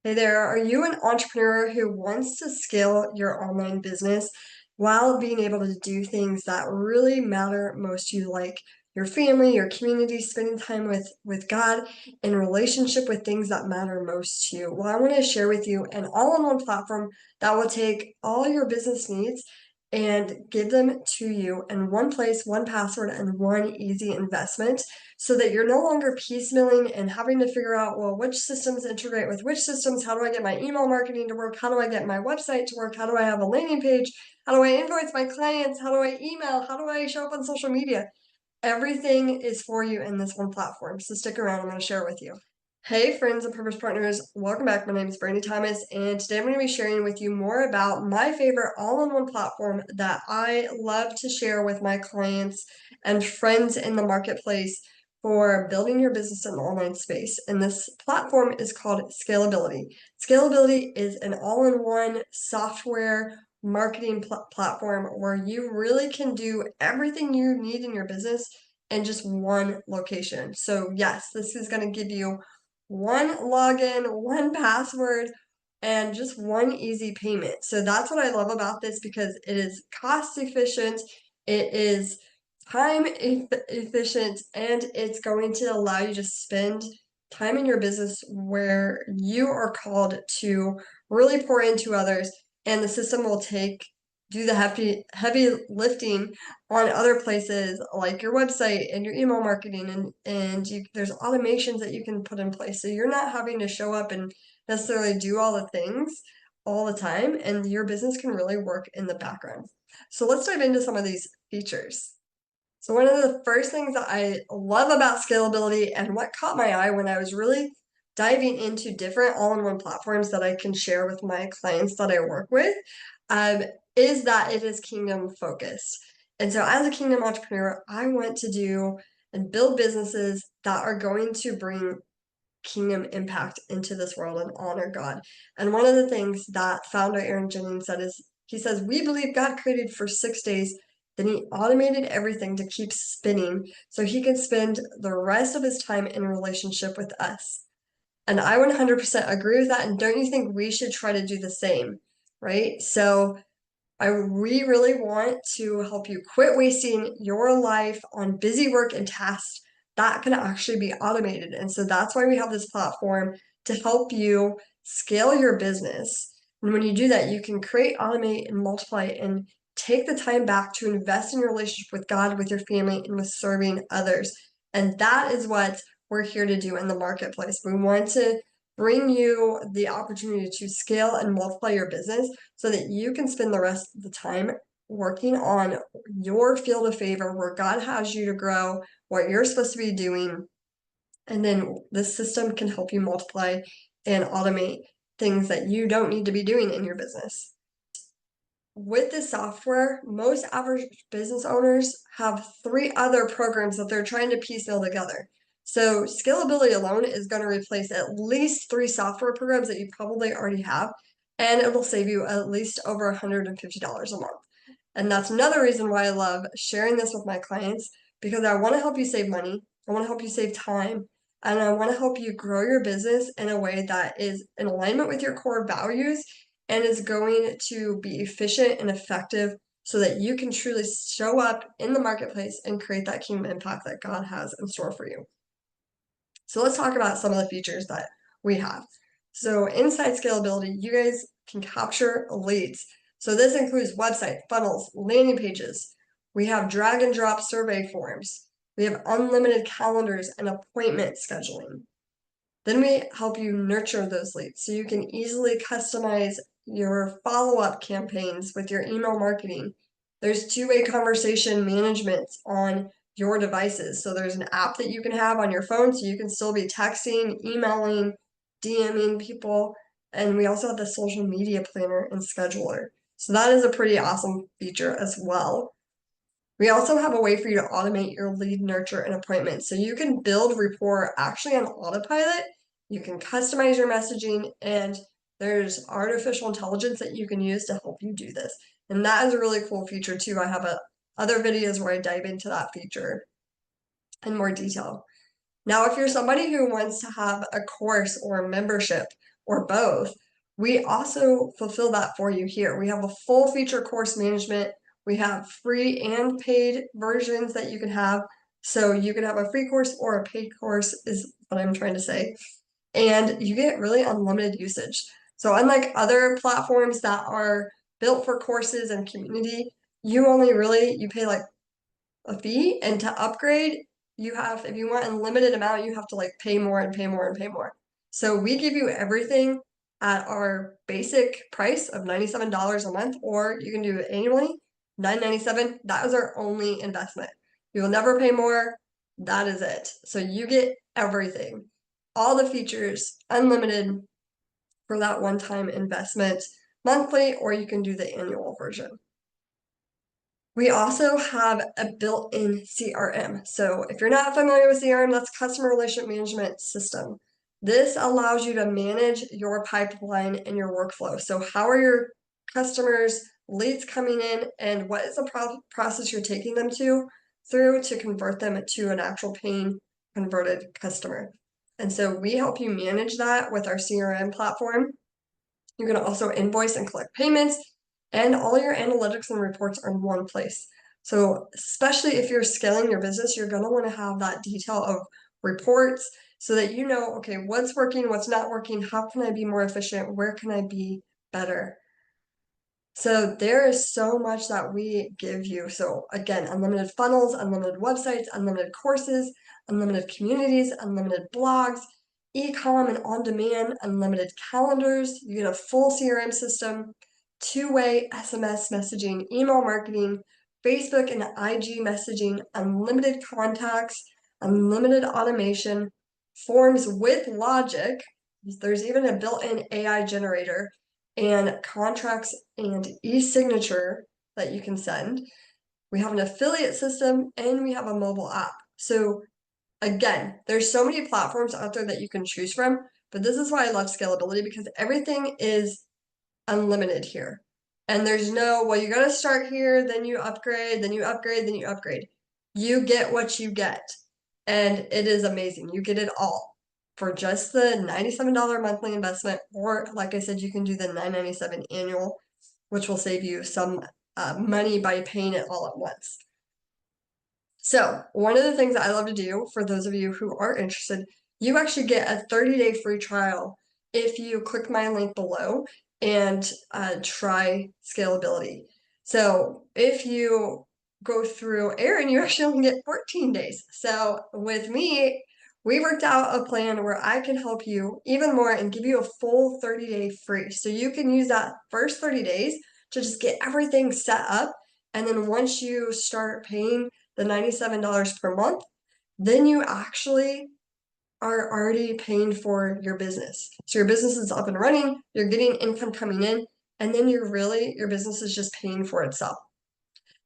Hey there, are you an entrepreneur who wants to scale your online business while being able to do things that really matter most to you, like your family, your community, spending time with God, in relationship with things that matter most to you? Well, I want to share with you an all-in-one platform that will take all your business needs and give them to you in one place, one password, and one easy investment so that you're no longer piecemealing and having to figure out, well, which systems integrate with which systems? How do I get my email marketing to work? How do I get my website to work? How do I have a landing page? How do I invoice my clients? How do I email? How do I show up on social media? Everything is for you in this one platform. So stick around, I'm going to share it with you. Hey friends and purpose partners, welcome back. My name is Brandy Thomas, and today I'm going to be sharing with you more about my favorite all-in-one platform that I love to share with my clients and friends in the marketplace for building your business in the online space. And this platform is called Scalability. Scalability is an all-in-one software marketing platform where you really can do everything you need in your business in just one location. So yes, this is going to give you one login, one password, and just one easy payment. So that's what I love about this because it is cost efficient, it is time efficient, and it's going to allow you to spend time in your business where you are called to really pour into others, and the system will do the heavy lifting on other places like your website and your email marketing, and there's automations that you can put in place so you're not having to show up and necessarily do all the things all the time, and your business can really work in the background. So let's dive into some of these features. So one of the first things that I love about scalability and what caught my eye when I was really diving into different all-in-one platforms that I can share with my clients that I work with, um, is that it is kingdom focused. And so as a kingdom entrepreneur, I want to do and build businesses that are going to bring kingdom impact into this world and honor God. And one of the things that founder Aaron Jennings said is, he says, we believe God created for 6 days, then he automated everything to keep spinning so he can spend the rest of his time in relationship with us. And I 100% agree with that. And don't you think we should try to do the same, right? So we really want to help you quit wasting your life on busy work and tasks that can actually be automated. And so that's why we have this platform to help you scale your business. And when you do that, you can create, automate, and multiply and take the time back to invest in your relationship with God, with your family, and with serving others. And that is what we're here to do in the marketplace. We want to bring you the opportunity to scale and multiply your business so that you can spend the rest of the time working on your field of favor where God has you to grow, what you're supposed to be doing. And then the system can help you multiply and automate things that you don't need to be doing in your business. With this software, most average business owners have 3 other programs that they're trying to piecemeal together. So scalability alone is going to replace at least 3 software programs that you probably already have, and it will save you at least over $150 a month. And that's another reason why I love sharing this with my clients, because I want to help you save money, I want to help you save time, and I want to help you grow your business in a way that is in alignment with your core values and is going to be efficient and effective so that you can truly show up in the marketplace and create that kingdom impact that God has in store for you. So let's talk about some of the features that we have. So inside scalability, you guys can capture leads. So this includes website, funnels, landing pages. We have drag and drop survey forms. We have unlimited calendars and appointment scheduling. Then we help you nurture those leads so you can easily customize your follow-up campaigns with your email marketing. There's two-way conversation management on your devices. So there's an app that you can have on your phone so you can still be texting, emailing, DMing people. And we also have the social media planner and scheduler. So that is a pretty awesome feature as well. We also have a way for you to automate your lead nurture and appointments. So you can build rapport actually on autopilot. You can customize your messaging, and there's artificial intelligence that you can use to help you do this. And that is a really cool feature too. I have other videos where I dive into that feature in more detail. Now, if you're somebody who wants to have a course or a membership or both, we also fulfill that for you here. We have a full feature course management. We have free and paid versions that you can have. So you can have a free course or a paid course is what I'm trying to say. And you get really unlimited usage. So unlike other platforms that are built for courses and community, you pay like a fee, and to upgrade, if you want unlimited amount, you have to like pay more and pay more and pay more. So we give you everything at our basic price of $97 a month, or you can do it annually, $9.97. That is our only investment. You will never pay more. That is it. So you get everything, all the features, unlimited for that one-time investment monthly, or you can do the annual version. We also have a built-in CRM. So if you're not familiar with CRM, that's customer relationship management system. This allows you to manage your pipeline and your workflow. So how are your customers' leads coming in, and what is the process you're taking them through to convert them to an actual paying converted customer? And so we help you manage that with our CRM platform. You can also invoice and collect payments, and all your analytics and reports are in one place. So especially if you're scaling your business, you're going to want to have that detail of reports so that you know, okay, what's working, what's not working, how can I be more efficient, where can I be better? So there is so much that we give you. So again, unlimited funnels, unlimited websites, unlimited courses, unlimited communities, unlimited blogs, e-com and on-demand, unlimited calendars. You get a full CRM system, two-way SMS messaging, email marketing, Facebook and IG messaging, unlimited contacts, unlimited automation, forms with logic. There's even a built-in AI generator, and contracts and e-signature that you can send. We have an affiliate system, and we have a mobile app. So again, there's so many platforms out there that you can choose from, but this is why I love scalability, because everything is unlimited here. And there's no, well, you got to start here, then you upgrade, then you upgrade, then you upgrade. You get what you get, and it is amazing. You get it all for just the $97 monthly investment, or like I said, you can do the $9.97 annual, which will save you some money by paying it all at once. So one of the things I love to do for those of you who are interested, you actually get a 30-day free trial if you click my link below and try scalability. So if you go through Aaron, you actually only get 14 days. So with me, we worked out a plan where I can help you even more and give you a full 30-day free. So you can use that first 30 days to just get everything set up. And then once you start paying the $97 per month, then you actually are already paying for your business. So your business is up and running, you're getting income coming in, and then your business is just paying for itself.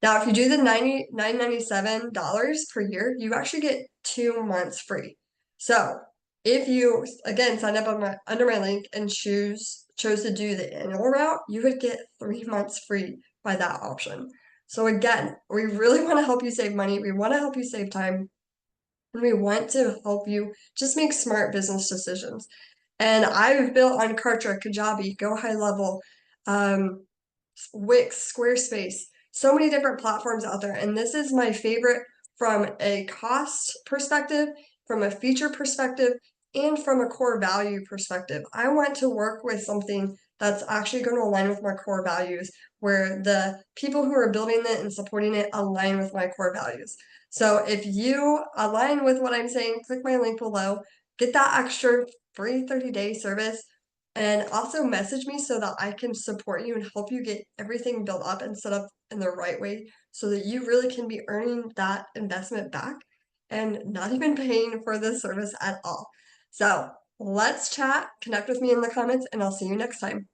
Now, if you do the $997 per year, you actually get 2 months free. So if you, again, sign up under my link and chose to do the annual route, you would get 3 months free by that option. So again, we really want to help you save money. We want to help you save time. And we want to help you just make smart business decisions. And I've built on Kartra, Kajabi, Go High Level, Wix, Squarespace, so many different platforms out there. And this is my favorite from a cost perspective, from a feature perspective, and from a core value perspective. I want to work with something that's actually going to align with my core values, where the people who are building it and supporting it align with my core values. So if you align with what I'm saying, click my link below, get that extra free 30-day service, and also message me so that I can support you and help you get everything built up and set up in the right way so that you really can be earning that investment back and not even paying for the service at all. So let's chat, connect with me in the comments, and I'll see you next time.